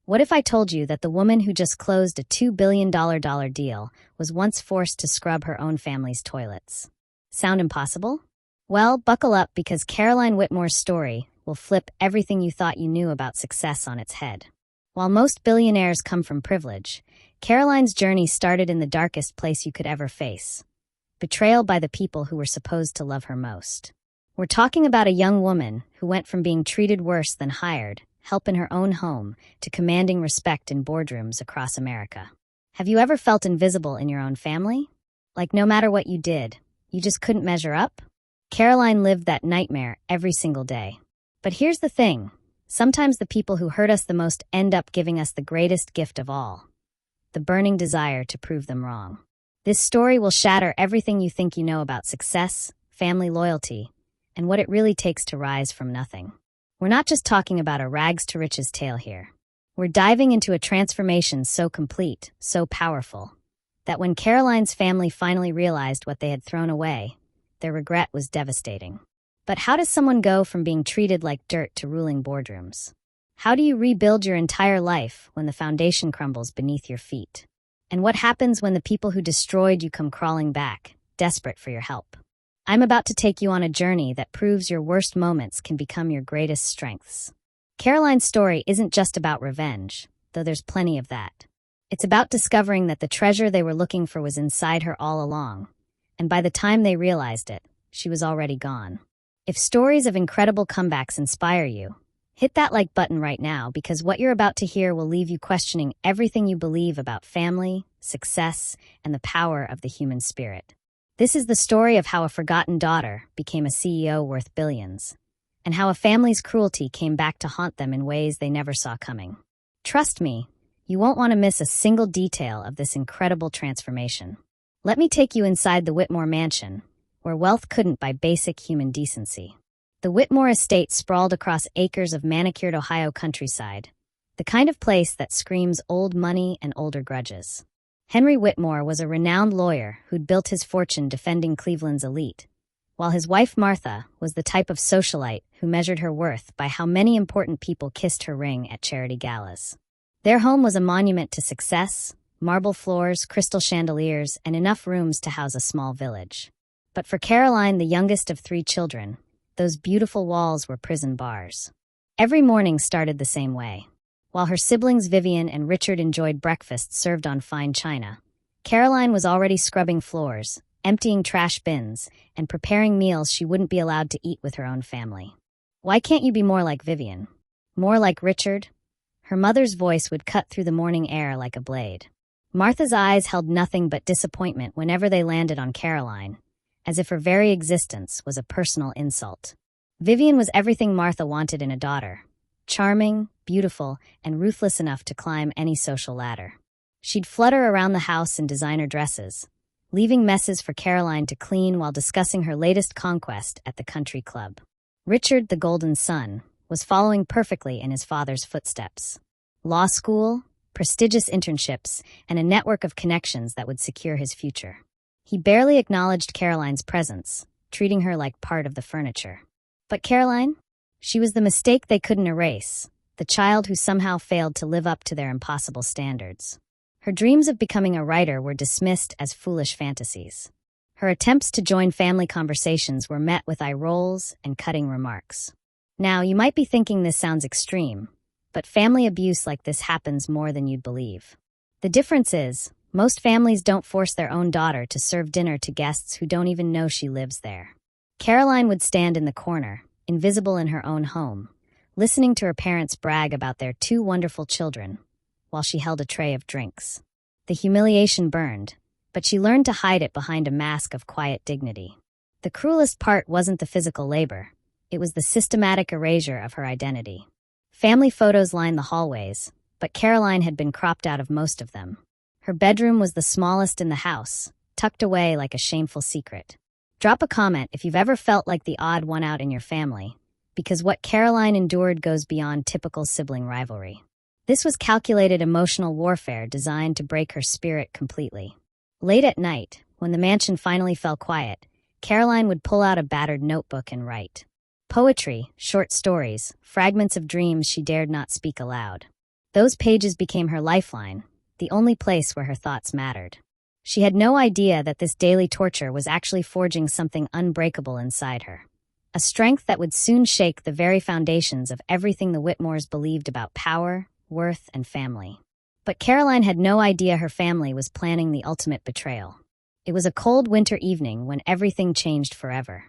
What if I told you that the woman who just closed a $2 billion deal was once forced to scrub her own family's toilets? Sound impossible? Well, buckle up because Caroline Whitmore's story will flip everything you thought you knew about success on its head. While most billionaires come from privilege, Caroline's journey started in the darkest place you could ever face: betrayal by the people who were supposed to love her most. We're talking about a young woman who went from being treated worse than hired help in her own home to commanding respect in boardrooms across America. Have you ever felt invisible in your own family? Like no matter what you did, you just couldn't measure up? Caroline lived that nightmare every single day. But here's the thing. Sometimes the people who hurt us the most end up giving us the greatest gift of all: the burning desire to prove them wrong. This story will shatter everything you think you know about success, family loyalty, and what it really takes to rise from nothing. We're not just talking about a rags-to-riches tale here. We're diving into a transformation so complete, so powerful, that when Caroline's family finally realized what they had thrown away, their regret was devastating. But how does someone go from being treated like dirt to ruling boardrooms? How do you rebuild your entire life when the foundation crumbles beneath your feet? And what happens when the people who destroyed you come crawling back, desperate for your help? I'm about to take you on a journey that proves your worst moments can become your greatest strengths. Caroline's story isn't just about revenge, though there's plenty of that. It's about discovering that the treasure they were looking for was inside her all along, and by the time they realized it, she was already gone. If stories of incredible comebacks inspire you, hit that like button right now, because what you're about to hear will leave you questioning everything you believe about family, success, and the power of the human spirit. This is the story of how a forgotten daughter became a CEO worth billions, and how a family's cruelty came back to haunt them in ways they never saw coming. Trust me, you won't want to miss a single detail of this incredible transformation. Let me take you inside the Whitmore mansion, where wealth couldn't buy basic human decency. The Whitmore estate sprawled across acres of manicured Ohio countryside, the kind of place that screams old money and older grudges. Henry Whitmore was a renowned lawyer who'd built his fortune defending Cleveland's elite, while his wife Martha was the type of socialite who measured her worth by how many important people kissed her ring at charity galas. Their home was a monument to success: marble floors, crystal chandeliers, and enough rooms to house a small village. But for Caroline, the youngest of 3 children, those beautiful walls were prison bars. Every morning started the same way. While her siblings Vivian and Richard enjoyed breakfast served on fine china, Caroline was already scrubbing floors, emptying trash bins, and preparing meals she wouldn't be allowed to eat with her own family. Why can't you be more like Vivian? More like Richard? Her mother's voice would cut through the morning air like a blade. Martha's eyes held nothing but disappointment whenever they landed on Caroline, as if her very existence was a personal insult. Vivian was everything Martha wanted in a daughter: charming, beautiful, and ruthless enough to climb any social ladder. She'd flutter around the house in designer dresses, leaving messes for Caroline to clean while discussing her latest conquest at the country club. Richard, the golden son, was following perfectly in his father's footsteps. Law school, prestigious internships, and a network of connections that would secure his future. He barely acknowledged Caroline's presence, treating her like part of the furniture. But Caroline? She was the mistake they couldn't erase, the child who somehow failed to live up to their impossible standards. Her dreams of becoming a writer were dismissed as foolish fantasies. Her attempts to join family conversations were met with eye rolls and cutting remarks. Now, you might be thinking this sounds extreme, but family abuse like this happens more than you'd believe. The difference is, most families don't force their own daughter to serve dinner to guests who don't even know she lives there. Caroline would stand in the corner, invisible in her own home, listening to her parents brag about their 2 wonderful children, while she held a tray of drinks. The humiliation burned, but she learned to hide it behind a mask of quiet dignity. The cruelest part wasn't the physical labor, it was the systematic erasure of her identity. Family photos lined the hallways, but Caroline had been cropped out of most of them. Her bedroom was the smallest in the house, tucked away like a shameful secret. Drop a comment if you've ever felt like the odd one out in your family, because what Caroline endured goes beyond typical sibling rivalry. This was calculated emotional warfare designed to break her spirit completely. Late at night, when the mansion finally fell quiet, Caroline would pull out a battered notebook and write poetry, short stories, fragments of dreams she dared not speak aloud. Those pages became her lifeline, the only place where her thoughts mattered. She had no idea that this daily torture was actually forging something unbreakable inside her. A strength that would soon shake the very foundations of everything the Whitmores believed about power, worth, and family. But Caroline had no idea her family was planning the ultimate betrayal. It was a cold winter evening when everything changed forever.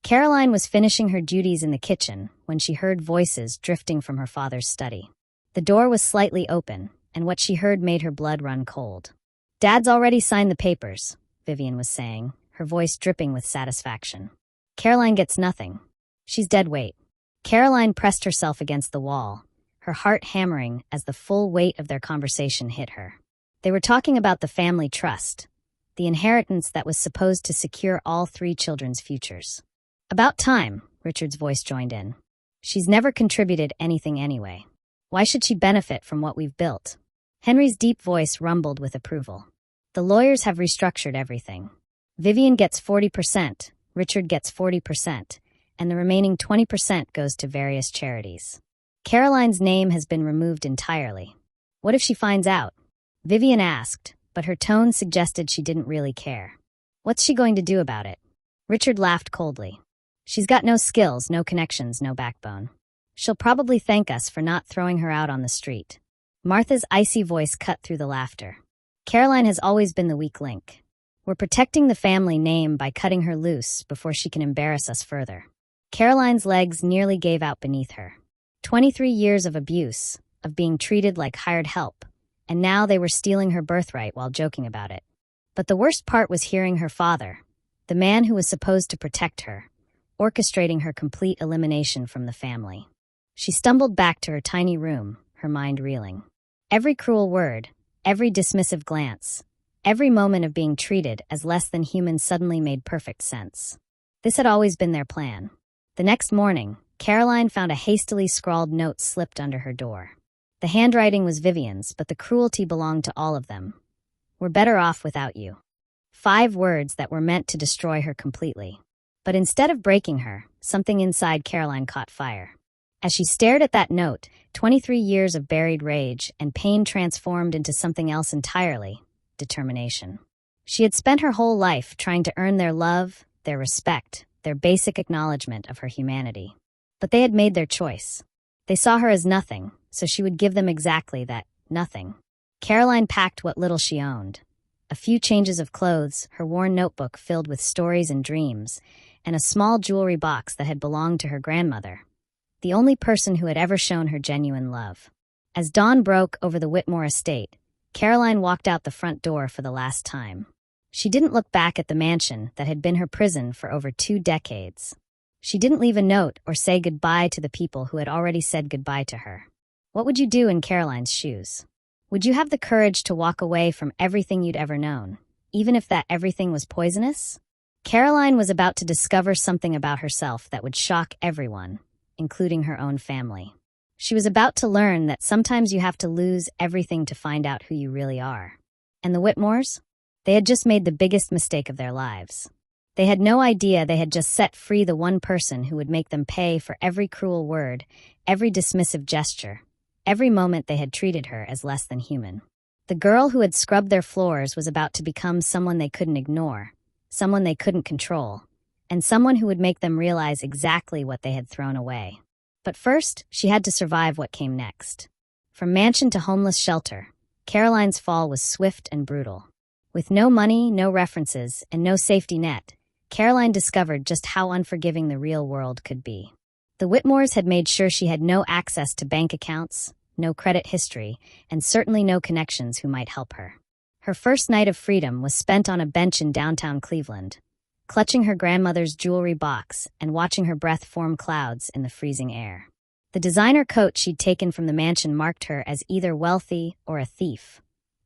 Caroline was finishing her duties in the kitchen when she heard voices drifting from her father's study. The door was slightly open, and what she heard made her blood run cold. "Dad's already signed the papers," Vivian was saying, her voice dripping with satisfaction. "Caroline gets nothing. She's dead weight." Caroline pressed herself against the wall, her heart hammering as the full weight of their conversation hit her. They were talking about the family trust, the inheritance that was supposed to secure all three children's futures. "About time," Richard's voice joined in. "She's never contributed anything anyway. Why should she benefit from what we've built?" Henry's deep voice rumbled with approval. "The lawyers have restructured everything. Vivian gets 40%, Richard gets 40%, and the remaining 20% goes to various charities. Caroline's name has been removed entirely. What if she finds out?" Vivian asked, but her tone suggested she didn't really care. "What's she going to do about it?" Richard laughed coldly. "She's got no skills, no connections, no backbone. She'll probably thank us for not throwing her out on the street." Martha's icy voice cut through the laughter. "Caroline has always been the weak link. We're protecting the family name by cutting her loose before she can embarrass us further." Caroline's legs nearly gave out beneath her. 23 years of abuse, of being treated like hired help, and now they were stealing her birthright while joking about it. But the worst part was hearing her father, the man who was supposed to protect her, orchestrating her complete elimination from the family. She stumbled back to her tiny room, her mind reeling. Every cruel word, every dismissive glance, every moment of being treated as less than human suddenly made perfect sense. This had always been their plan. The next morning, Caroline found a hastily scrawled note slipped under her door. The handwriting was Vivian's, but the cruelty belonged to all of them. "We're better off without you." 5 words that were meant to destroy her completely. But instead of breaking her, something inside Caroline caught fire. As she stared at that note, 23 years of buried rage and pain transformed into something else entirely: determination. She had spent her whole life trying to earn their love, their respect, their basic acknowledgement of her humanity. But they had made their choice. They saw her as nothing, so she would give them exactly that nothing. Caroline packed what little she owned. A few changes of clothes, her worn notebook filled with stories and dreams, and a small jewelry box that had belonged to her grandmother, the only person who had ever shown her genuine love. As dawn broke over the Whitmore estate, Caroline walked out the front door for the last time. She didn't look back at the mansion that had been her prison for over 2 decades. She didn't leave a note or say goodbye to the people who had already said goodbye to her. What would you do in Caroline's shoes? Would you have the courage to walk away from everything you'd ever known, even if that everything was poisonous? Caroline was about to discover something about herself that would shock everyone, including her own family. She was about to learn that sometimes you have to lose everything to find out who you really are. And the Whitmores? They had just made the biggest mistake of their lives. They had no idea they had just set free the one person who would make them pay for every cruel word, every dismissive gesture, every moment they had treated her as less than human. The girl who had scrubbed their floors was about to become someone they couldn't ignore, someone they couldn't control, and someone who would make them realize exactly what they had thrown away. But first, she had to survive what came next. From mansion to homeless shelter, Caroline's fall was swift and brutal. With no money, no references, and no safety net, Caroline discovered just how unforgiving the real world could be. The Whitmores had made sure she had no access to bank accounts, no credit history, and certainly no connections who might help her. Her first night of freedom was spent on a bench in downtown Cleveland, clutching her grandmother's jewelry box and watching her breath form clouds in the freezing air. The designer coat she'd taken from the mansion marked her as either wealthy or a thief.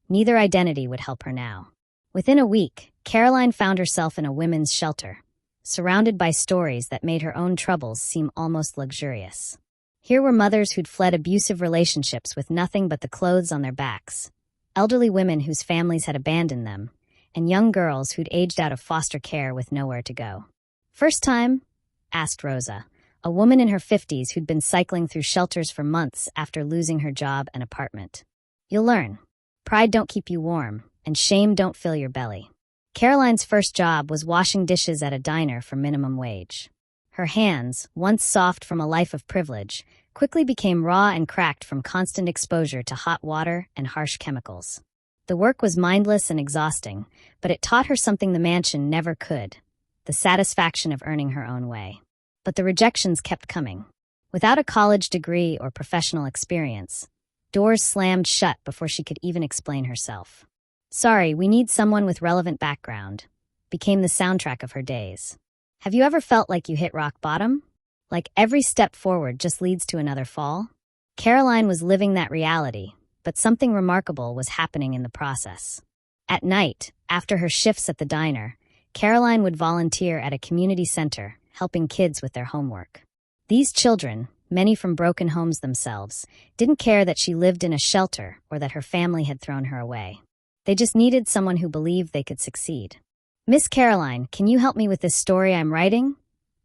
Neither identity would help her now. Within a week, Caroline found herself in a women's shelter, surrounded by stories that made her own troubles seem almost luxurious. Here were mothers who'd fled abusive relationships with nothing but the clothes on their backs, elderly women whose families had abandoned them, and young girls who'd aged out of foster care with nowhere to go. "First time?" asked Rosa, a woman in her 50s who'd been cycling through shelters for months after losing her job and apartment. You'll learn. Pride don't keep you warm, and shame don't fill your belly. Caroline's first job was washing dishes at a diner for minimum wage. Her hands, once soft from a life of privilege, quickly became raw and cracked from constant exposure to hot water and harsh chemicals. The work was mindless and exhausting, but it taught her something the mansion never could: the satisfaction of earning her own way. But the rejections kept coming. Without a college degree or professional experience, doors slammed shut before she could even explain herself. "Sorry, we need someone with relevant background," became the soundtrack of her days. Have you ever felt like you hit rock bottom? Like every step forward just leads to another fall? Caroline was living that reality, but something remarkable was happening in the process. At night, after her shifts at the diner, Caroline would volunteer at a community center, helping kids with their homework. These children, many from broken homes themselves, didn't care that she lived in a shelter or that her family had thrown her away. They just needed someone who believed they could succeed. "Miss Caroline, can you help me with this story I'm writing?"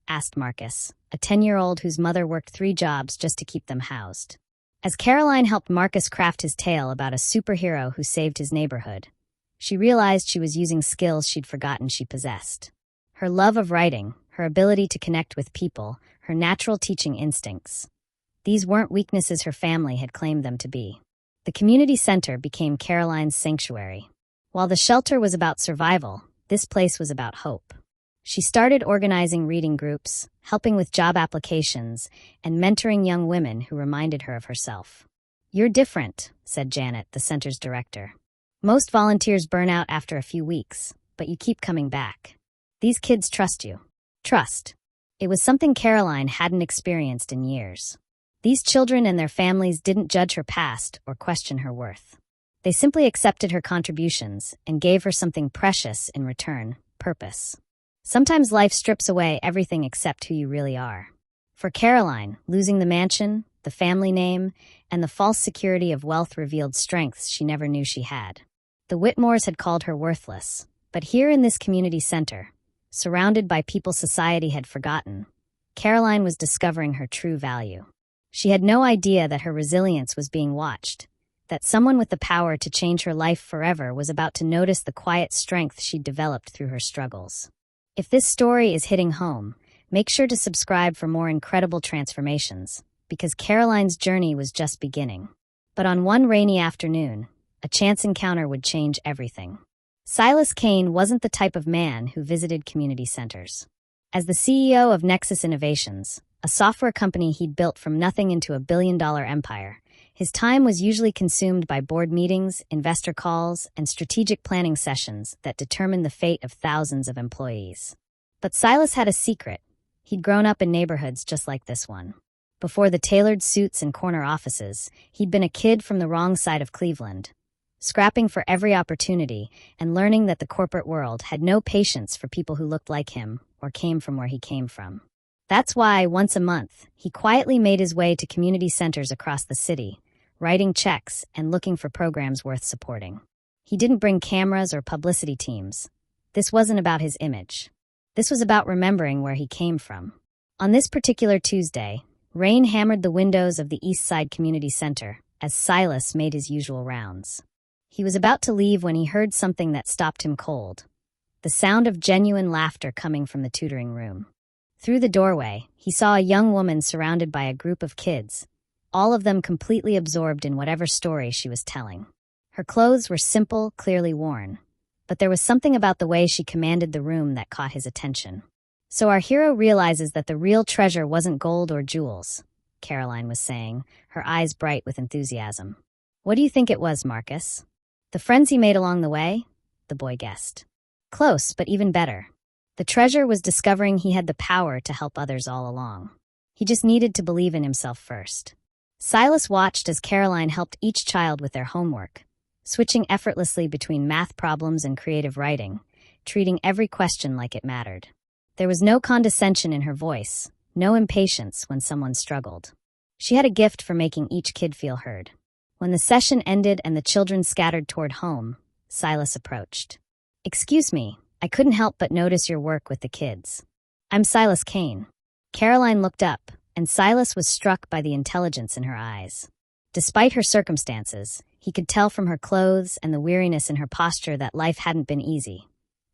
asked Marcus, a 10-year-old whose mother worked 3 jobs just to keep them housed. As Caroline helped Marcus craft his tale about a superhero who saved his neighborhood, she realized she was using skills she'd forgotten she possessed. Her love of writing, her ability to connect with people, her natural teaching instincts. These weren't weaknesses her family had claimed them to be. The community center became Caroline's sanctuary. While the shelter was about survival, this place was about hope. She started organizing reading groups, helping with job applications, and mentoring young women who reminded her of herself. "You're different," said Janet, the center's director. "Most volunteers burn out after a few weeks, but you keep coming back. These kids trust you." Trust. It was something Caroline hadn't experienced in years. These children and their families didn't judge her past or question her worth. They simply accepted her contributions and gave her something precious in return: purpose. Sometimes life strips away everything except who you really are. For Caroline, losing the mansion, the family name, and the false security of wealth revealed strengths she never knew she had. The Whitmores had called her worthless, but here in this community center, surrounded by people society had forgotten, Caroline was discovering her true value. She had no idea that her resilience was being watched, that someone with the power to change her life forever was about to notice the quiet strength she'd developed through her struggles. If this story is hitting home, make sure to subscribe for more incredible transformations, because Caroline's journey was just beginning. But on one rainy afternoon, a chance encounter would change everything. Silas Kane wasn't the type of man who visited community centers. As the CEO of Nexus Innovations, a software company he'd built from nothing into a billion-dollar empire, his time was usually consumed by board meetings, investor calls, and strategic planning sessions that determined the fate of thousands of employees. But Silas had a secret. He'd grown up in neighborhoods just like this one. Before the tailored suits and corner offices, he'd been a kid from the wrong side of Cleveland, scrapping for every opportunity and learning that the corporate world had no patience for people who looked like him or came from where he came from. That's why, once a month, he quietly made his way to community centers across the city, writing checks and looking for programs worth supporting. He didn't bring cameras or publicity teams. This wasn't about his image. This was about remembering where he came from. On this particular Tuesday, rain hammered the windows of the East Side Community Center as Silas made his usual rounds. He was about to leave when he heard something that stopped him cold: the sound of genuine laughter coming from the tutoring room. Through the doorway, he saw a young woman surrounded by a group of kids, all of them completely absorbed in whatever story she was telling. Her clothes were simple, clearly worn, but there was something about the way she commanded the room that caught his attention. "So our hero realizes that the real treasure wasn't gold or jewels," Caroline was saying, her eyes bright with enthusiasm. "What do you think it was, Marcus?" "The friends he made along the way?" the boy guessed. "Close, but even better. The treasure was discovering he had the power to help others all along. He just needed to believe in himself first." Silas watched as Caroline helped each child with their homework, switching effortlessly between math problems and creative writing, treating every question like it mattered. There was no condescension in her voice, no impatience when someone struggled. She had a gift for making each kid feel heard. When the session ended and the children scattered toward home, Silas approached. "Excuse me, I couldn't help but notice your work with the kids. I'm Silas Kane." Caroline looked up, and Silas was struck by the intelligence in her eyes. Despite her circumstances, he could tell from her clothes and the weariness in her posture that life hadn't been easy.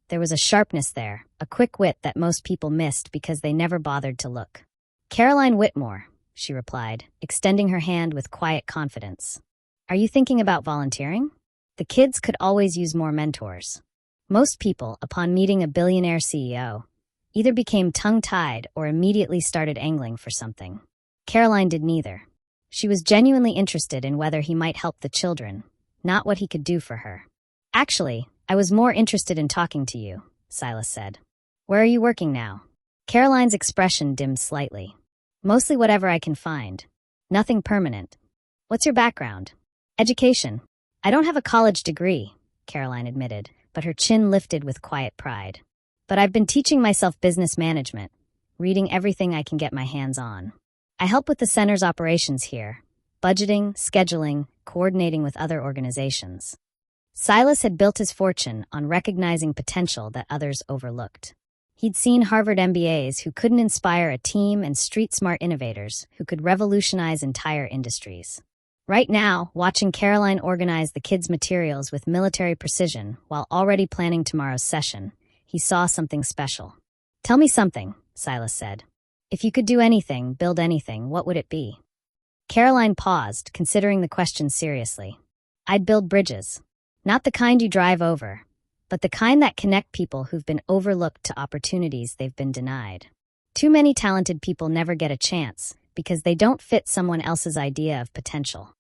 There was a sharpness there, a quick wit that most people missed because they never bothered to look. "Caroline Whitmore," she replied, extending her hand with quiet confidence. "Are you thinking about volunteering?" The kids could always use more mentors. Most people, upon meeting a billionaire CEO, either became tongue-tied or immediately started angling for something. Caroline did neither. She was genuinely interested in whether he might help the children, not what he could do for her. "Actually, I was more interested in talking to you," Silas said. "Where are you working now?" Caroline's expression dimmed slightly. "Mostly whatever I can find. Nothing permanent." "What's your background?" "Education." "I don't have a college degree," Caroline admitted, but her chin lifted with quiet pride. "But I've been teaching myself business management, reading everything I can get my hands on. I help with the center's operations here, budgeting, scheduling, coordinating with other organizations." Silas had built his fortune on recognizing potential that others overlooked. He'd seen Harvard MBAs who couldn't inspire a team and street-smart innovators who could revolutionize entire industries. Right now, watching Caroline organize the kids' materials with military precision while already planning tomorrow's session, he saw something special. "Tell me something," Silas said. "If you could do anything, build anything, what would it be?" Caroline paused, considering the question seriously. "I'd build bridges. Not the kind you drive over, but the kind that connect people who've been overlooked to opportunities they've been denied. Too many talented people never get a chance because they don't fit someone else's idea of potential."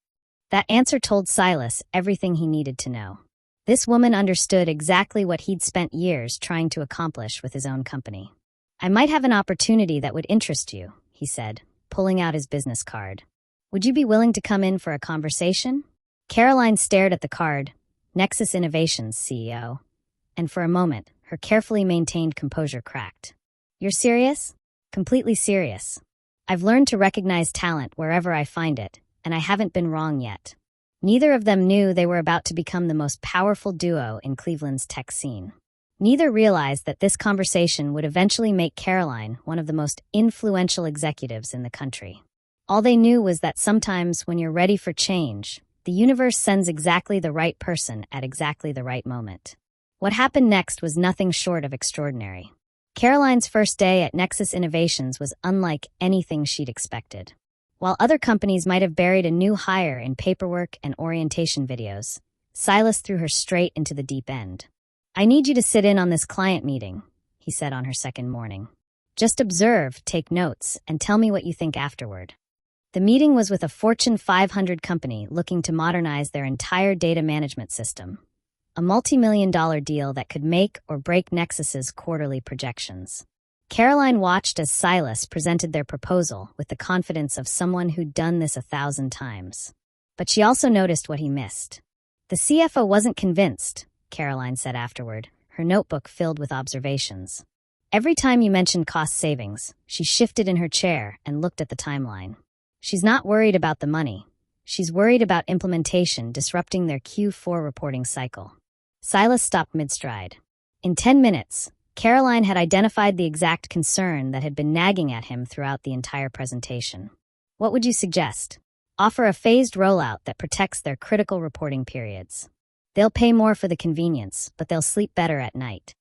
That answer told Silas everything he needed to know. This woman understood exactly what he'd spent years trying to accomplish with his own company. "I might have an opportunity that would interest you," he said, pulling out his business card. "Would you be willing to come in for a conversation?" Caroline stared at the card, "Nexus Innovations, CEO," and for a moment, her carefully maintained composure cracked. "You're serious?" "Completely serious. I've learned to recognize talent wherever I find it, and I haven't been wrong yet." Neither of them knew they were about to become the most powerful duo in Cleveland's tech scene. Neither realized that this conversation would eventually make Caroline one of the most influential executives in the country. All they knew was that sometimes when you're ready for change, the universe sends exactly the right person at exactly the right moment. What happened next was nothing short of extraordinary. Caroline's first day at Nexus Innovations was unlike anything she'd expected. While other companies might have buried a new hire in paperwork and orientation videos, Silas threw her straight into the deep end. "I need you to sit in on this client meeting," he said on her second morning. "Just observe, take notes, and tell me what you think afterward." The meeting was with a Fortune 500 company looking to modernize their entire data management system, a multi-million-dollar deal that could make or break Nexus's quarterly projections. Caroline watched as Silas presented their proposal with the confidence of someone who'd done this 1,000 times. But she also noticed what he missed. "The CFO wasn't convinced," Caroline said afterward, her notebook filled with observations. "Every time you mentioned cost savings, she shifted in her chair and looked at the timeline. She's not worried about the money. She's worried about implementation disrupting their Q4 reporting cycle." Silas stopped mid-stride. In 10 minutes, Caroline had identified the exact concern that had been nagging at him throughout the entire presentation. "What would you suggest?" "Offer a phased rollout that protects their critical reporting periods. They'll pay more for the convenience, but they'll sleep better at night."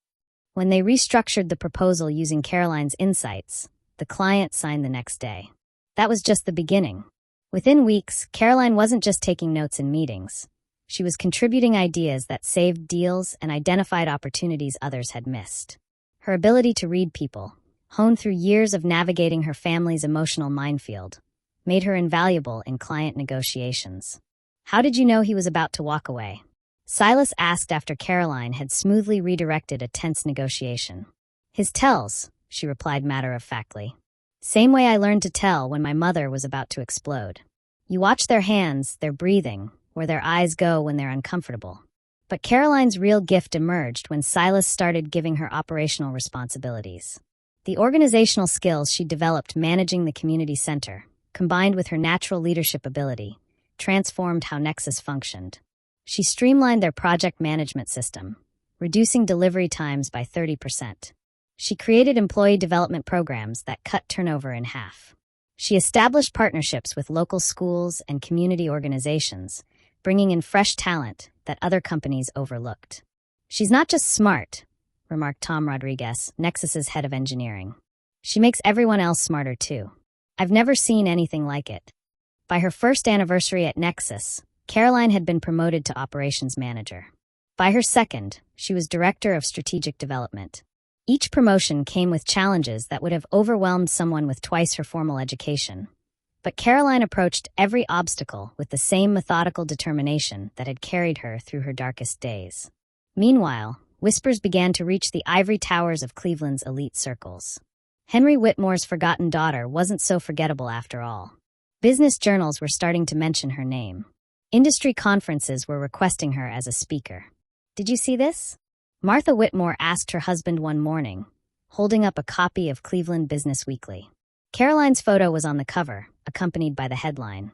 When they restructured the proposal using Caroline's insights, the client signed the next day. That was just the beginning. Within weeks, Caroline wasn't just taking notes in meetings. She was contributing ideas that saved deals and identified opportunities others had missed. Her ability to read people, honed through years of navigating her family's emotional minefield, made her invaluable in client negotiations. "How did you know he was about to walk away?" Silas asked after Caroline had smoothly redirected a tense negotiation. "His tells," she replied matter-of-factly. "Same way I learned to tell when my mother was about to explode. You watch their hands, their breathing, where their eyes go when they're uncomfortable." But Caroline's real gift emerged when Silas started giving her operational responsibilities. The organizational skills she developed managing the community center, combined with her natural leadership ability, transformed how Nexus functioned. She streamlined their project management system, reducing delivery times by 30%. She created employee development programs that cut turnover in half. She established partnerships with local schools and community organizations, bringing in fresh talent that other companies overlooked. She's not just smart, remarked Tom Rodriguez, Nexus's head of engineering. She makes everyone else smarter too. I've never seen anything like it. By her first anniversary at Nexus, Caroline had been promoted to operations manager. By her second, she was director of strategic development. Each promotion came with challenges that would have overwhelmed someone with twice her formal education. But Caroline approached every obstacle with the same methodical determination that had carried her through her darkest days. Meanwhile, whispers began to reach the ivory towers of Cleveland's elite circles. Henry Whitmore's forgotten daughter wasn't so forgettable after all. Business journals were starting to mention her name. Industry conferences were requesting her as a speaker. Did you see this? Martha Whitmore asked her husband one morning, holding up a copy of Cleveland Business Weekly. Caroline's photo was on the cover, accompanied by the headline,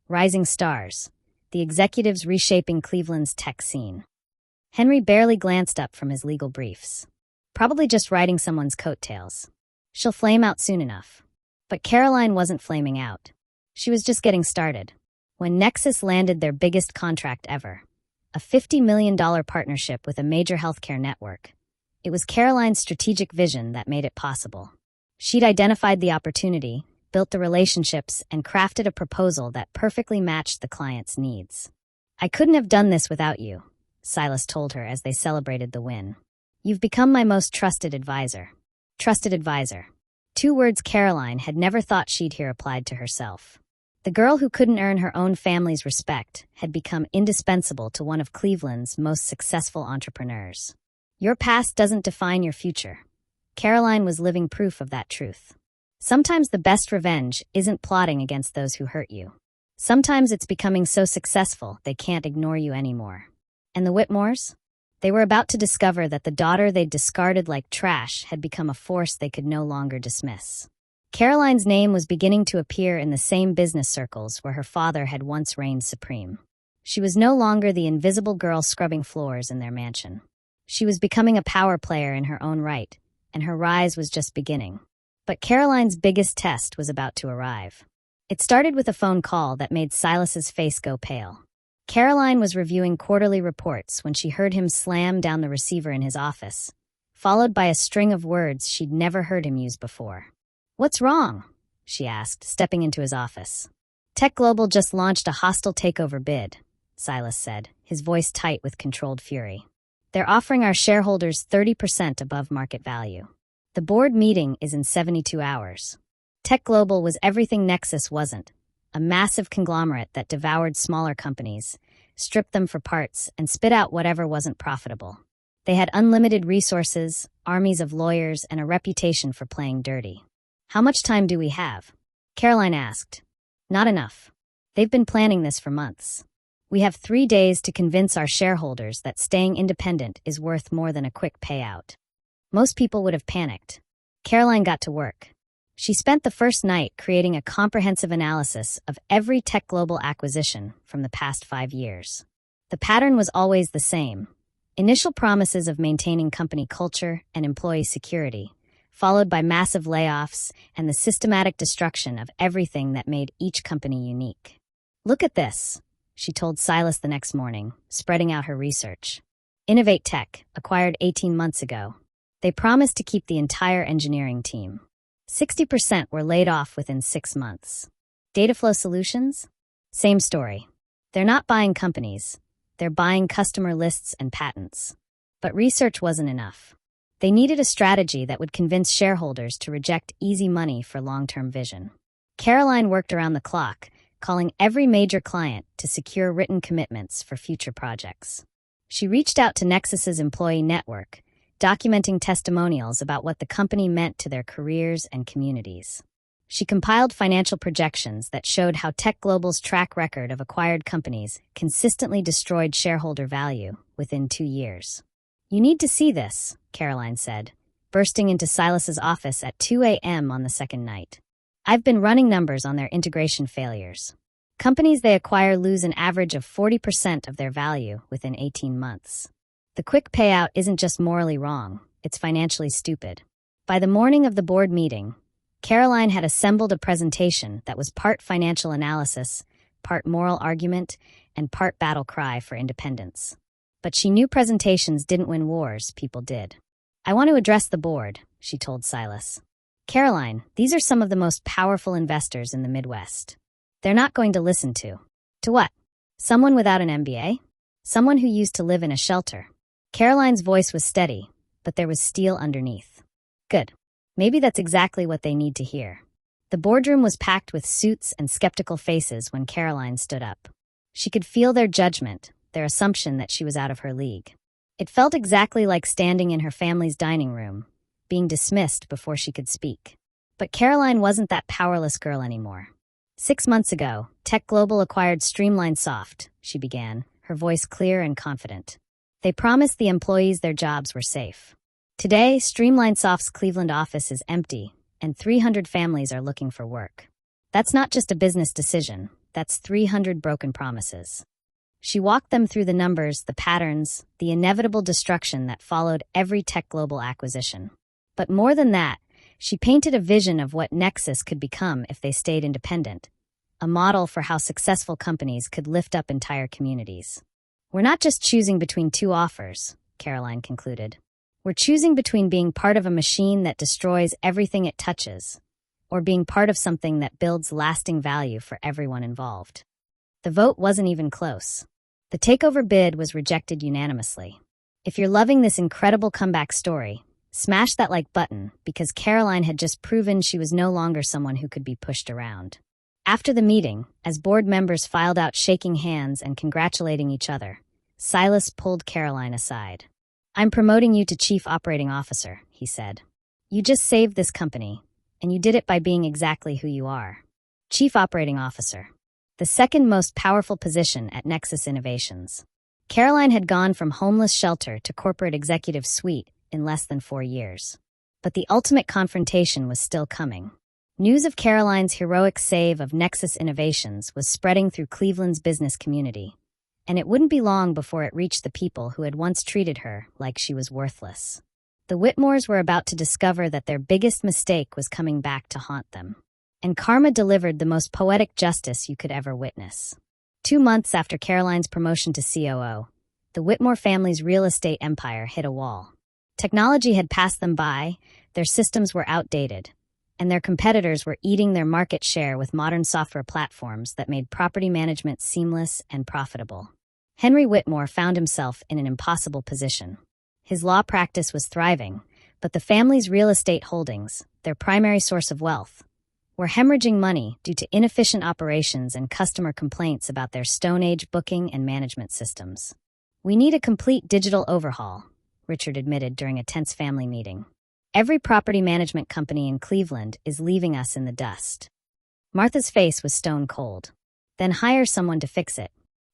"Rising Stars, the Executives Reshaping Cleveland's Tech Scene." Henry barely glanced up from his legal briefs. Probably just riding someone's coattails. She'll flame out soon enough. But Caroline wasn't flaming out. She was just getting started. When Nexus landed their biggest contract ever, a $50 million partnership with a major healthcare network, it was Caroline's strategic vision that made it possible. She'd identified the opportunity, built the relationships, and crafted a proposal that perfectly matched the client's needs. "I couldn't have done this without you," Silas told her as they celebrated the win. "You've become my most trusted advisor." Trusted advisor. Two words Caroline had never thought she'd hear applied to herself. The girl who couldn't earn her own family's respect had become indispensable to one of Cleveland's most successful entrepreneurs. Your past doesn't define your future. Caroline was living proof of that truth. Sometimes the best revenge isn't plotting against those who hurt you. Sometimes it's becoming so successful they can't ignore you anymore. And the Whitmores? They were about to discover that the daughter they'd discarded like trash had become a force they could no longer dismiss. Caroline's name was beginning to appear in the same business circles where her father had once reigned supreme. She was no longer the invisible girl scrubbing floors in their mansion. She was becoming a power player in her own right, and her rise was just beginning. But Caroline's biggest test was about to arrive. It started with a phone call that made Silas's face go pale. Caroline was reviewing quarterly reports when she heard him slam down the receiver in his office, followed by a string of words she'd never heard him use before. "What's wrong?" she asked, stepping into his office. "Tech Global just launched a hostile takeover bid," Silas said, his voice tight with controlled fury. "They're offering our shareholders 30% above market value. The board meeting is in 72 hours. Tech Global was everything Nexus wasn't, a massive conglomerate that devoured smaller companies, stripped them for parts, and spit out whatever wasn't profitable. They had unlimited resources, armies of lawyers, and a reputation for playing dirty. "How much time do we have?" Caroline asked. "Not enough. They've been planning this for months. We have 3 days to convince our shareholders that staying independent is worth more than a quick payout." Most people would have panicked. Caroline got to work. She spent the first night creating a comprehensive analysis of every Tech Global acquisition from the past 5 years. The pattern was always the same. Initial promises of maintaining company culture and employee security, followed by massive layoffs and the systematic destruction of everything that made each company unique. "Look at this," she told Silas the next morning, spreading out her research. Innovate Tech, acquired 18 months ago. They promised to keep the entire engineering team. 60% were laid off within 6 months. Dataflow Solutions? Same story. They're not buying companies. They're buying customer lists and patents. But research wasn't enough. They needed a strategy that would convince shareholders to reject easy money for long-term vision. Caroline worked around the clock, calling every major client to secure written commitments for future projects. She reached out to Nexus's employee network, documenting testimonials about what the company meant to their careers and communities. She compiled financial projections that showed how Tech Global's track record of acquired companies consistently destroyed shareholder value within 2 years. "You need to see this," Caroline said, bursting into Silas's office at 2 a.m. on the second night. "I've been running numbers on their integration failures. Companies they acquire lose an average of 40% of their value within 18 months. The quick payout isn't just morally wrong, it's financially stupid. By the morning of the board meeting, Caroline had assembled a presentation that was part financial analysis, part moral argument, and part battle cry for independence. But she knew presentations didn't win wars, people did. "I want to address the board," she told Silas. "Caroline, these are some of the most powerful investors in the Midwest. They're not going to listen to what? Someone without an MBA? Someone who used to live in a shelter?" Caroline's voice was steady, but there was steel underneath. "Good. Maybe that's exactly what they need to hear." The boardroom was packed with suits and skeptical faces when Caroline stood up. She could feel their judgment, their assumption that she was out of her league. It felt exactly like standing in her family's dining room, being dismissed before she could speak. But Caroline wasn't that powerless girl anymore. 6 months ago, Tech Global acquired Streamline Soft, she began, her voice clear and confident. They promised the employees their jobs were safe. Today, Streamline Soft's Cleveland office is empty, and 300 families are looking for work. That's not just a business decision, that's 300 broken promises. She walked them through the numbers, the patterns, the inevitable destruction that followed every Tech Global acquisition. But more than that, she painted a vision of what Nexus could become if they stayed independent, a model for how successful companies could lift up entire communities. "We're not just choosing between two offers," Caroline concluded. "We're choosing between being part of a machine that destroys everything it touches, or being part of something that builds lasting value for everyone involved." The vote wasn't even close. The takeover bid was rejected unanimously. If you're loving this incredible comeback story, smash that like button, because Caroline had just proven she was no longer someone who could be pushed around. After the meeting, as board members filed out shaking hands and congratulating each other, Silas pulled Caroline aside. "I'm promoting you to Chief Operating Officer," he said. "You just saved this company, and you did it by being exactly who you are." Chief Operating Officer, the second most powerful position at Nexus Innovations. Caroline had gone from homeless shelter to corporate executive suite in less than 4 years. But the ultimate confrontation was still coming. News of Caroline's heroic save of Nexus Innovations was spreading through Cleveland's business community, and it wouldn't be long before it reached the people who had once treated her like she was worthless. The Whitmores were about to discover that their biggest mistake was coming back to haunt them. And karma delivered the most poetic justice you could ever witness. 2 months after Caroline's promotion to COO, the Whitmore family's real estate empire hit a wall. Technology had passed them by, their systems were outdated, and their competitors were eating their market share with modern software platforms that made property management seamless and profitable. Henry Whitmore found himself in an impossible position. His law practice was thriving, but the family's real estate holdings, their primary source of wealth, were hemorrhaging money due to inefficient operations and customer complaints about their Stone Age booking and management systems. "We need a complete digital overhaul," Richard admitted during a tense family meeting. "Every property management company in Cleveland is leaving us in the dust." Martha's face was stone cold. "Then hire someone to fix it."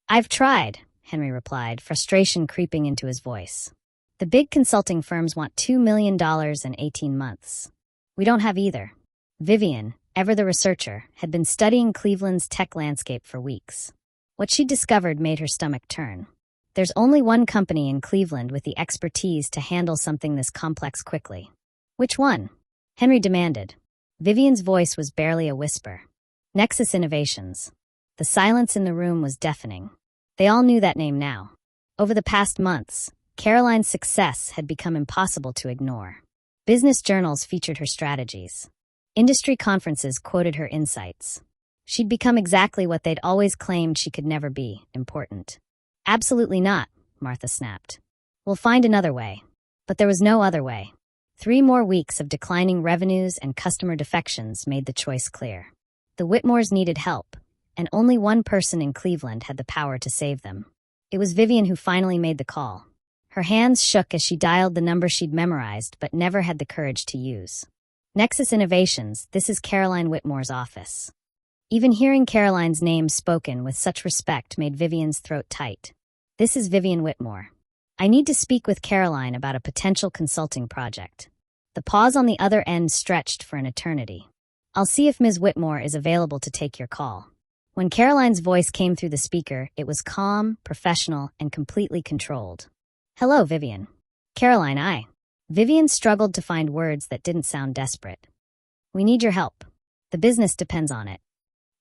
"I've tried," Henry replied, frustration creeping into his voice. "The big consulting firms want $2 million in 18 months. We don't have either." Vivian, ever the researcher, had been studying Cleveland's tech landscape for weeks. What she discovered made her stomach turn. There's only one company in Cleveland with the expertise to handle something this complex quickly. "Which one?" Henry demanded. Vivian's voice was barely a whisper. "Nexus Innovations." The silence in the room was deafening. They all knew that name now. Over the past months, Caroline's success had become impossible to ignore. Business journals featured her strategies. Industry conferences quoted her insights. She'd become exactly what they'd always claimed she could never be, important. "Absolutely not," Martha snapped. "We'll find another way." But there was no other way. 3 more weeks of declining revenues and customer defections made the choice clear. The Whitmores needed help, and only one person in Cleveland had the power to save them. It was Vivian who finally made the call. Her hands shook as she dialed the number she'd memorized but never had the courage to use. "Nexus Innovations, this is Caroline Whitmore's office." Even hearing Caroline's name spoken with such respect made Vivian's throat tight. "This is Vivian Whitmore. I need to speak with Caroline about a potential consulting project." The pause on the other end stretched for an eternity. "I'll see if Ms. Whitmore is available to take your call." When Caroline's voice came through the speaker, it was calm, professional, and completely controlled. "Hello, Vivian." "Caroline, Vivian struggled to find words that didn't sound desperate. We need your help. The business depends on it.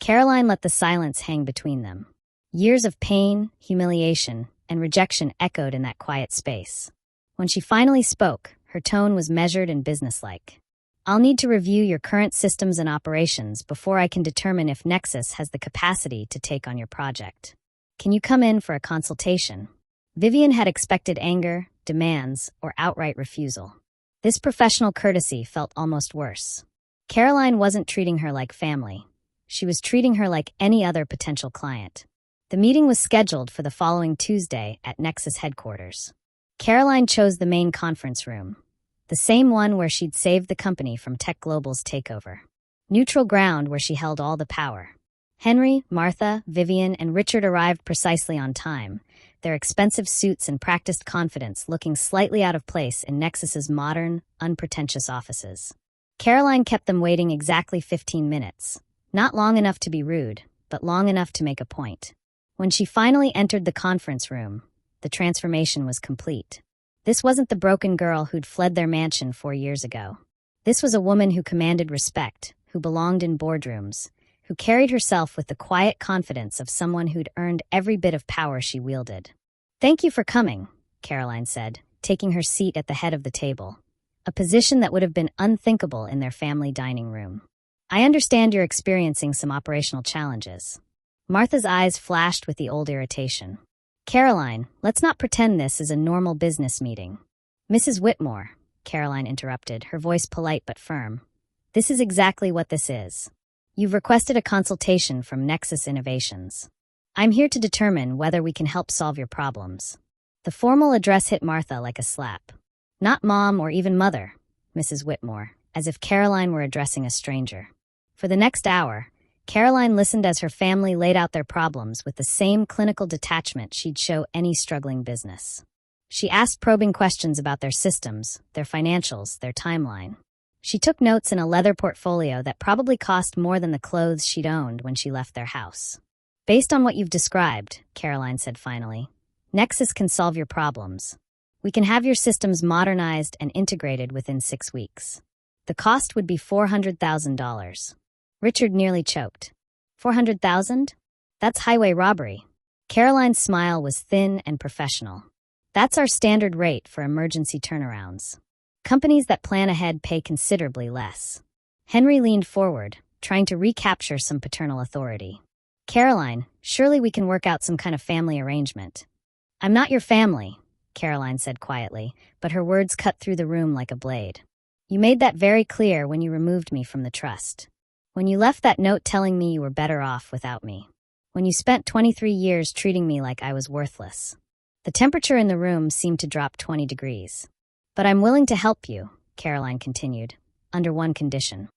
Caroline let the silence hang between them. Years of pain, humiliation, and rejection echoed in that quiet space. When she finally spoke, her tone was measured and businesslike. I'll need to review your current systems and operations before I can determine if Nexus has the capacity to take on your project. Can you come in for a consultation? Vivian had expected anger, demands, or outright refusal. This professional courtesy felt almost worse. Caroline wasn't treating her like family. She was treating her like any other potential client. The meeting was scheduled for the following Tuesday at Nexus headquarters. Caroline chose the main conference room, the same one where she'd saved the company from Tech Global's takeover. Neutral ground where she held all the power. Henry, Martha, Vivian, and Richard arrived precisely on time, their expensive suits and practiced confidence looking slightly out of place in Nexus's modern, unpretentious offices. Caroline kept them waiting exactly 15 minutes. Not long enough to be rude, but long enough to make a point. When she finally entered the conference room, the transformation was complete. This wasn't the broken girl who'd fled their mansion 4 years ago. This was a woman who commanded respect, who belonged in boardrooms, who carried herself with the quiet confidence of someone who'd earned every bit of power she wielded. Thank you for coming, Caroline said, taking her seat at the head of the table, a position that would have been unthinkable in their family dining room. I understand you're experiencing some operational challenges. Martha's eyes flashed with the old irritation. Caroline, let's not pretend this is a normal business meeting. Mrs. Whitmore, Caroline interrupted, her voice polite but firm. This is exactly what this is. You've requested a consultation from Nexus Innovations. I'm here to determine whether we can help solve your problems. The formal address hit Martha like a slap. Not mom or even mother, Mrs. Whitmore, as if Caroline were addressing a stranger. For the next hour, Caroline listened as her family laid out their problems with the same clinical detachment she'd show any struggling business. She asked probing questions about their systems, their financials, their timeline. She took notes in a leather portfolio that probably cost more than the clothes she'd owned when she left their house. Based on what you've described, Caroline said finally, Nexus can solve your problems. We can have your systems modernized and integrated within 6 weeks. The cost would be $400,000. Richard nearly choked. $400,000? That's highway robbery. Caroline's smile was thin and professional. That's our standard rate for emergency turnarounds. Companies that plan ahead pay considerably less. Henry leaned forward, trying to recapture some paternal authority. Caroline, surely we can work out some kind of family arrangement. I'm not your family, Caroline said quietly, but her words cut through the room like a blade. You made that very clear when you removed me from the trust. When you left that note telling me you were better off without me. When you spent 23 years treating me like I was worthless. The temperature in the room seemed to drop 20 degrees. But I'm willing to help you, Caroline continued, under one condition.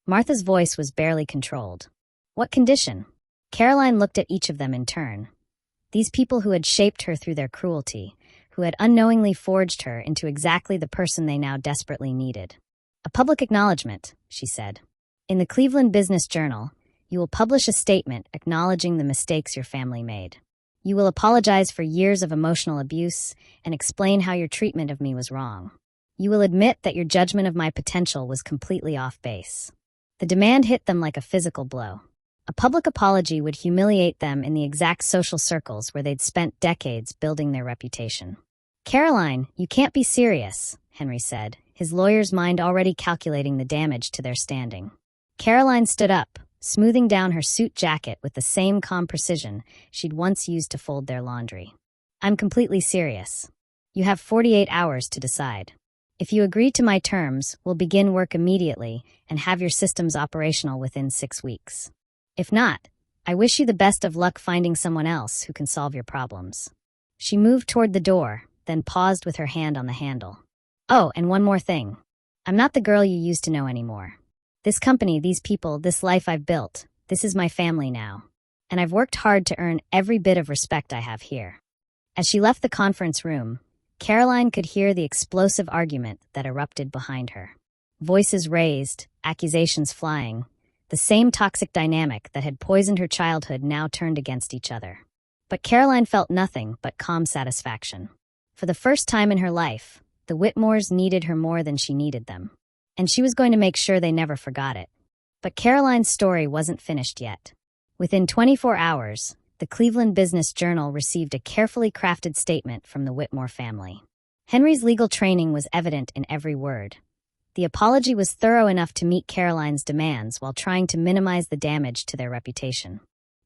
Martha's voice was barely controlled. What condition? Caroline looked at each of them in turn. These people who had shaped her through their cruelty, who had unknowingly forged her into exactly the person they now desperately needed. A public acknowledgement, she said. In the Cleveland Business Journal, you will publish a statement acknowledging the mistakes your family made. You will apologize for years of emotional abuse and explain how your treatment of me was wrong. You will admit that your judgment of my potential was completely off base. The demand hit them like a physical blow. A public apology would humiliate them in the exact social circles where they'd spent decades building their reputation. Caroline, you can't be serious, Henry said, his lawyer's mind already calculating the damage to their standing. Caroline stood up, smoothing down her suit jacket with the same calm precision she'd once used to fold their laundry. I'm completely serious. You have 48 hours to decide. If you agree to my terms, we'll begin work immediately and have your systems operational within 6 weeks. If not, I wish you the best of luck finding someone else who can solve your problems. She moved toward the door, then paused with her hand on the handle. Oh, and one more thing. I'm not the girl you used to know anymore. This company, these people, this life I've built, this is my family now. And I've worked hard to earn every bit of respect I have here. As she left the conference room, Caroline could hear the explosive argument that erupted behind her. Voices raised, accusations flying, the same toxic dynamic that had poisoned her childhood now turned against each other. But Caroline felt nothing but calm satisfaction. For the first time in her life, The Whitmores needed her more than she needed them, and she was going to make sure they never forgot it. But Caroline's story wasn't finished yet. Within 24 hours, the Cleveland Business Journal received a carefully crafted statement from the Whitmore family. Henry's legal training was evident in every word. The apology was thorough enough to meet Caroline's demands while trying to minimize the damage to their reputation.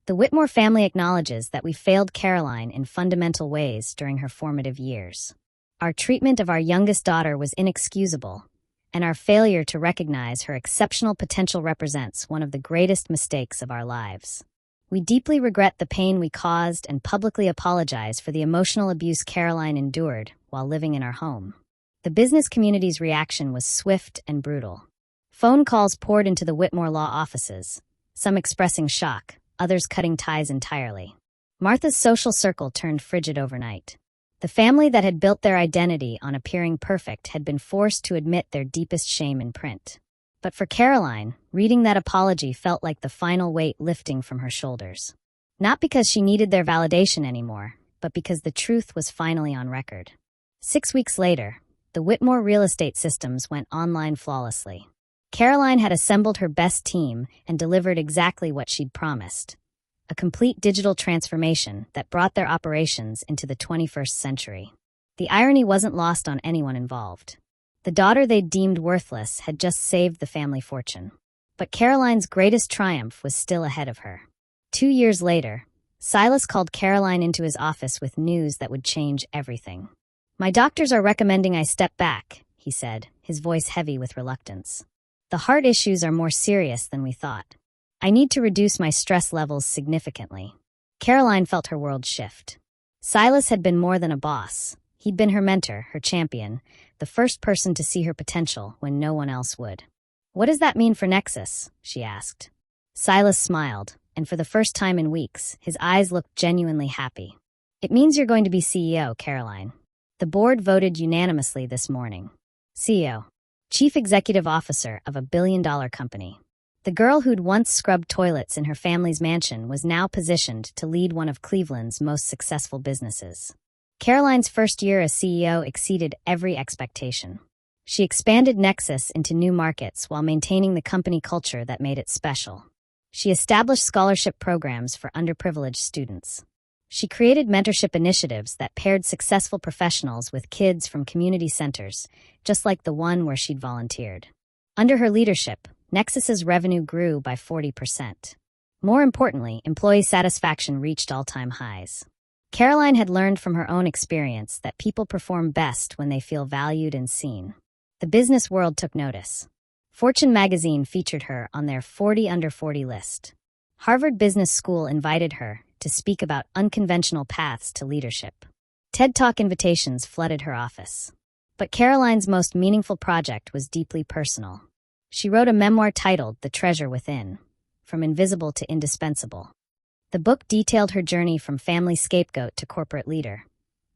The Whitmore family acknowledges that we failed Caroline in fundamental ways during her formative years. Our treatment of our youngest daughter was inexcusable, and our failure to recognize her exceptional potential represents one of the greatest mistakes of our lives. We deeply regret the pain we caused and publicly apologize for the emotional abuse Caroline endured while living in our home. The business community's reaction was swift and brutal. Phone calls poured into the Whitmore law offices, some expressing shock, others cutting ties entirely. Martha's social circle turned frigid overnight. The family that had built their identity on appearing perfect had been forced to admit their deepest shame in print. But for Caroline, reading that apology felt like the final weight lifting from her shoulders. Not because she needed their validation anymore, but because the truth was finally on record. 6 weeks later, the Whitmore real estate systems went online flawlessly. Caroline had assembled her best team and delivered exactly what she'd promised. A complete digital transformation that brought their operations into the 21st century. The irony wasn't lost on anyone involved. The daughter they'd deemed worthless had just saved the family fortune. But Caroline's greatest triumph was still ahead of her. 2 years later, Silas called Caroline into his office with news that would change everything. "My doctors are recommending I step back," he said, his voice heavy with reluctance. "The heart issues are more serious than we thought. I need to reduce my stress levels significantly." Caroline felt her world shift. Silas had been more than a boss. He'd been her mentor, her champion, the first person to see her potential when no one else would. "What does that mean for Nexus?" she asked. Silas smiled, and for the first time in weeks, his eyes looked genuinely happy. "It means you're going to be CEO, Caroline. The board voted unanimously this morning. CEO. Chief Executive Officer of a billion-dollar company. The girl who'd once scrubbed toilets in her family's mansion was now positioned to lead one of Cleveland's most successful businesses." Caroline's first year as CEO exceeded every expectation. She expanded Nexus into new markets while maintaining the company culture that made it special. She established scholarship programs for underprivileged students. She created mentorship initiatives that paired successful professionals with kids from community centers, just like the one where she'd volunteered. Under her leadership, Nexus's revenue grew by 40%. More importantly, employee satisfaction reached all-time highs. Caroline had learned from her own experience that people perform best when they feel valued and seen. The business world took notice. Fortune magazine featured her on their 40 Under 40 list. Harvard Business School invited her to speak about unconventional paths to leadership. TED Talk invitations flooded her office. But Caroline's most meaningful project was deeply personal. She wrote a memoir titled The Treasure Within, From Invisible to Indispensable. The book detailed her journey from family scapegoat to corporate leader.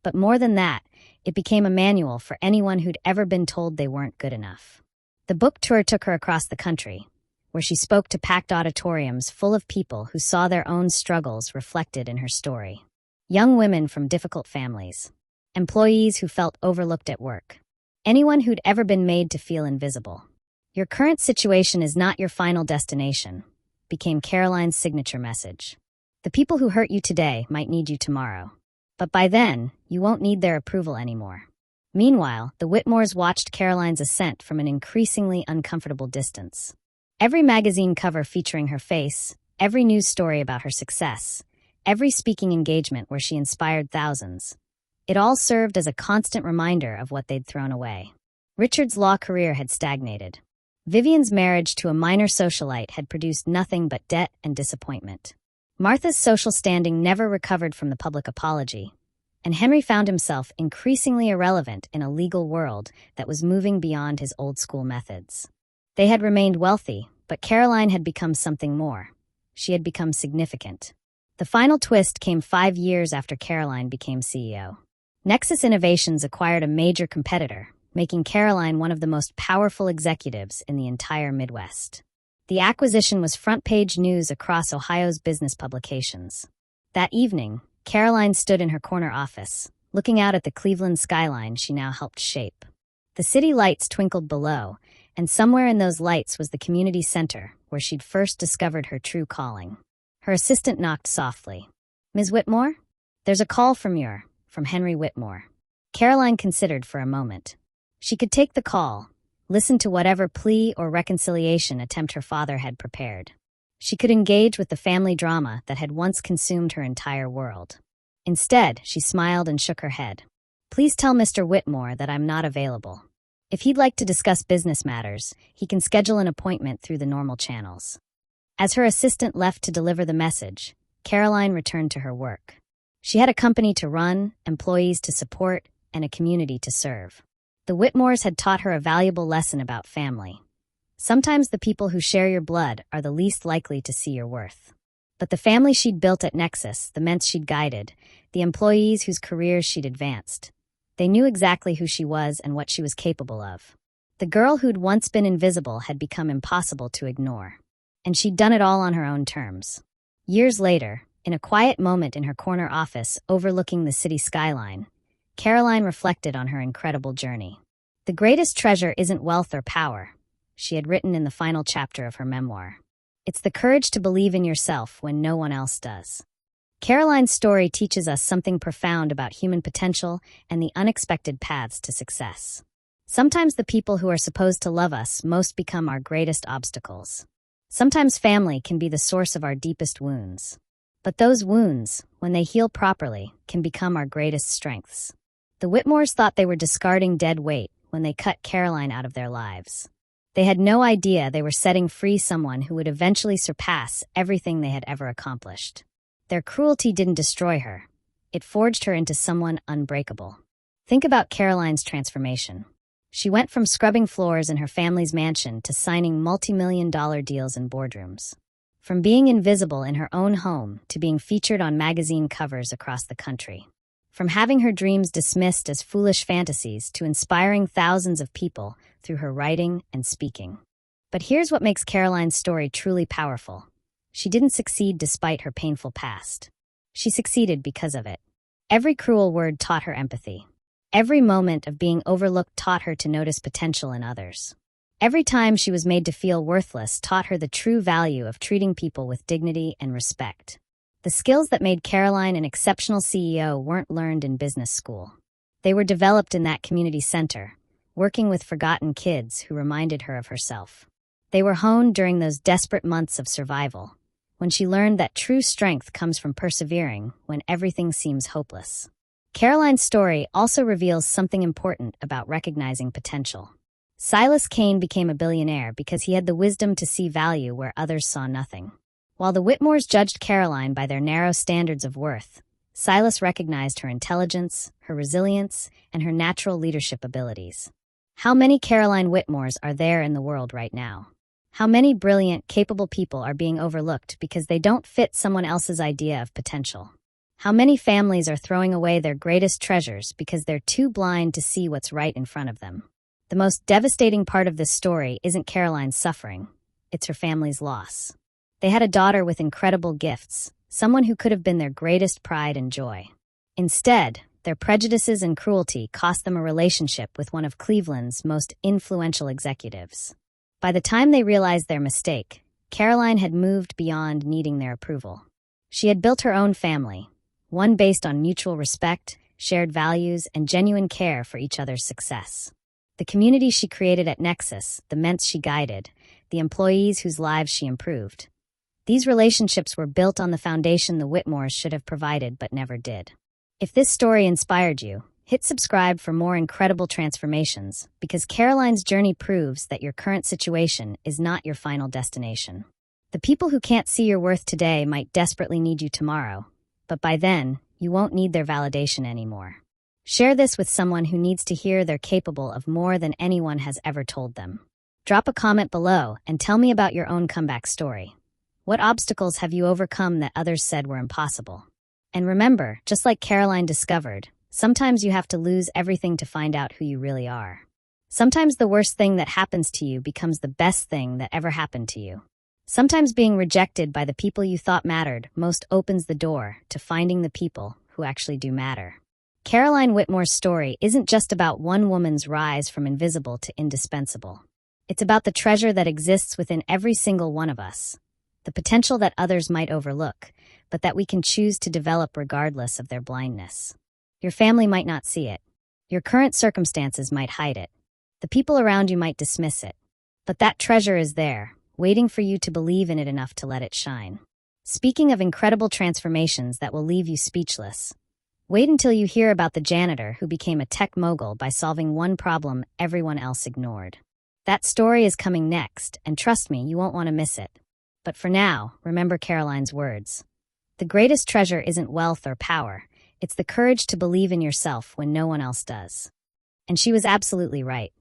But more than that, it became a manual for anyone who'd ever been told they weren't good enough. The book tour took her across the country, where she spoke to packed auditoriums full of people who saw their own struggles reflected in her story. Young women from difficult families, employees who felt overlooked at work, anyone who'd ever been made to feel invisible. "Your current situation is not your final destination," became Caroline's signature message. "The people who hurt you today might need you tomorrow. But by then, you won't need their approval anymore." Meanwhile, the Whitmores watched Caroline's ascent from an increasingly uncomfortable distance. Every magazine cover featuring her face, every news story about her success, every speaking engagement where she inspired thousands. It all served as a constant reminder of what they'd thrown away. Richard's law career had stagnated. Vivian's marriage to a minor socialite had produced nothing but debt and disappointment. Martha's social standing never recovered from the public apology, and Henry found himself increasingly irrelevant in a legal world that was moving beyond his old-school methods. They had remained wealthy, but Caroline had become something more. She had become significant. The final twist came 5 years after Caroline became CEO. Nexus Innovations acquired a major competitor, making Caroline one of the most powerful executives in the entire Midwest. The acquisition was front-page news across Ohio's business publications. That evening, Caroline stood in her corner office, looking out at the Cleveland skyline she now helped shape. The city lights twinkled below, and somewhere in those lights was the community center where she'd first discovered her true calling. Her assistant knocked softly. "Ms. Whitmore? There's a call from Henry Whitmore." Caroline considered for a moment. She could take the call, listen to whatever plea or reconciliation attempt her father had prepared. She could engage with the family drama that had once consumed her entire world. Instead, she smiled and shook her head. "Please tell Mr. Whitmore that I'm not available. If he'd like to discuss business matters, he can schedule an appointment through the normal channels." As her assistant left to deliver the message, Caroline returned to her work. She had a company to run, employees to support, and a community to serve. The Whitmores had taught her a valuable lesson about family. Sometimes the people who share your blood are the least likely to see your worth. But the family she'd built at Nexus, the men she'd guided, the employees whose careers she'd advanced, they knew exactly who she was and what she was capable of. The girl who'd once been invisible had become impossible to ignore. And she'd done it all on her own terms. Years later, in a quiet moment in her corner office overlooking the city skyline, Caroline reflected on her incredible journey. "The greatest treasure isn't wealth or power," she had written in the final chapter of her memoir. "It's the courage to believe in yourself when no one else does." Caroline's story teaches us something profound about human potential and the unexpected paths to success. Sometimes the people who are supposed to love us most become our greatest obstacles. Sometimes family can be the source of our deepest wounds. But those wounds, when they heal properly, can become our greatest strengths. The Whitmores thought they were discarding dead weight when they cut Caroline out of their lives. They had no idea they were setting free someone who would eventually surpass everything they had ever accomplished. Their cruelty didn't destroy her. It forged her into someone unbreakable. Think about Caroline's transformation. She went from scrubbing floors in her family's mansion to signing multi-million-dollar deals in boardrooms. From being invisible in her own home to being featured on magazine covers across the country. From having her dreams dismissed as foolish fantasies to inspiring thousands of people through her writing and speaking. But here's what makes Caroline's story truly powerful. She didn't succeed despite her painful past. She succeeded because of it. Every cruel word taught her empathy. Every moment of being overlooked taught her to notice potential in others. Every time she was made to feel worthless taught her the true value of treating people with dignity and respect. The skills that made Caroline an exceptional CEO weren't learned in business school. They were developed in that community center, working with forgotten kids who reminded her of herself. They were honed during those desperate months of survival, when she learned that true strength comes from persevering when everything seems hopeless. Caroline's story also reveals something important about recognizing potential. Silas Kane became a billionaire because he had the wisdom to see value where others saw nothing. While the Whitmores judged Caroline by their narrow standards of worth, Silas recognized her intelligence, her resilience, and her natural leadership abilities. How many Caroline Whitmores are there in the world right now? How many brilliant, capable people are being overlooked because they don't fit someone else's idea of potential? How many families are throwing away their greatest treasures because they're too blind to see what's right in front of them? The most devastating part of this story isn't Caroline's suffering, it's her family's loss. They had a daughter with incredible gifts, someone who could have been their greatest pride and joy. Instead, their prejudices and cruelty cost them a relationship with one of Cleveland's most influential executives. By the time they realized their mistake, Caroline had moved beyond needing their approval. She had built her own family, one based on mutual respect, shared values, and genuine care for each other's success. The community she created at Nexus, the men's she guided, the employees whose lives she improved. These relationships were built on the foundation the Whitmores should have provided but never did. If this story inspired you, hit subscribe for more incredible transformations, because Caroline's journey proves that your current situation is not your final destination. The people who can't see your worth today might desperately need you tomorrow, but by then, you won't need their validation anymore. Share this with someone who needs to hear they're capable of more than anyone has ever told them. Drop a comment below and tell me about your own comeback story. What obstacles have you overcome that others said were impossible? And remember, just like Caroline discovered, sometimes you have to lose everything to find out who you really are. Sometimes the worst thing that happens to you becomes the best thing that ever happened to you. Sometimes being rejected by the people you thought mattered most opens the door to finding the people who actually do matter. Caroline Whitmore's story isn't just about one woman's rise from invisible to indispensable. It's about the treasure that exists within every single one of us, the potential that others might overlook, but that we can choose to develop regardless of their blindness. Your family might not see it. Your current circumstances might hide it. The people around you might dismiss it. But that treasure is there, waiting for you to believe in it enough to let it shine. Speaking of incredible transformations that will leave you speechless, wait until you hear about the janitor who became a tech mogul by solving one problem everyone else ignored. That story is coming next, and trust me, you won't want to miss it. But for now, remember Caroline's words. The greatest treasure isn't wealth or power. It's the courage to believe in yourself when no one else does. And she was absolutely right.